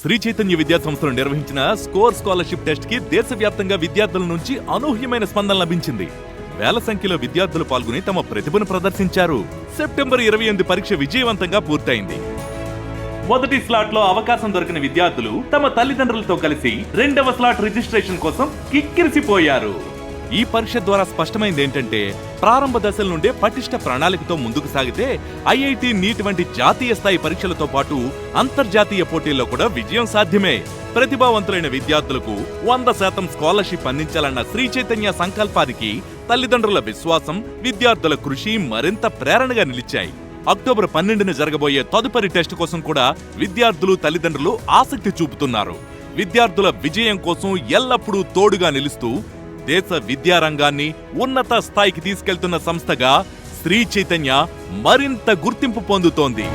శ్రీ చైతన్య విద్యా సంస్థలు నిర్వహించిన స్కోర్ స్కాలర్షిప్ టెస్ట్ కి దేశవ్యాప్తంగా విద్యార్థుల నుంచి అనూహ్యమైన స్పందన లభించింది. వేల సంఖ్యలో విద్యార్థులు పాల్గొని తమ ప్రతిభను ప్రదర్శించారు. సెప్టెంబర్ 28 పరీక్ష విజయవంతంగా పూర్తయింది. మొదటి స్లాట్ లో అవకాశం దొరికిన విద్యార్థులు తమ తల్లిదండ్రులతో కలిసి రెండవ స్లాట్ రిజిస్ట్రేషన్ కోసం కిక్కిరిసిపోయారు. ఈ పరీక్ష ద్వారా స్పష్టమైంది ఏంటంటే, ప్రారంభ దశల నుండే పటిష్ట ప్రణాళికతో ముందుకు సాగితే ఐఐటి, నీట్ వంటి జాతీయ స్థాయి పరీక్షలతో పాటు అంతర్జాతీయ పోటీల్లో కూడా విజయం సాధ్యమే. ప్రతిభావంతులైన విద్యార్థులకు 100% స్కాలర్షిప్ అందించాలన్న శ్రీ చైతన్య సంకల్పానికి తల్లిదండ్రుల విశ్వాసం, విద్యార్థుల కృషి మరింత ప్రేరణగా నిలిచాయి. అక్టోబర్ 12న జరగబోయే తదుపరి టెస్టు కోసం కూడా విద్యార్థులు, తల్లిదండ్రులు ఆసక్తి చూపుతున్నారు. విద్యార్థుల విజయం కోసం ఎల్లప్పుడూ తోడుగా నిలుస్తూ దేశ విద్యారంగాన్ని ఉన్నత స్థాయికి తీసుకెళ్తున్న సంస్థగా శ్రీ చైతన్య మరింత గుర్తింపు పొందుతోంది.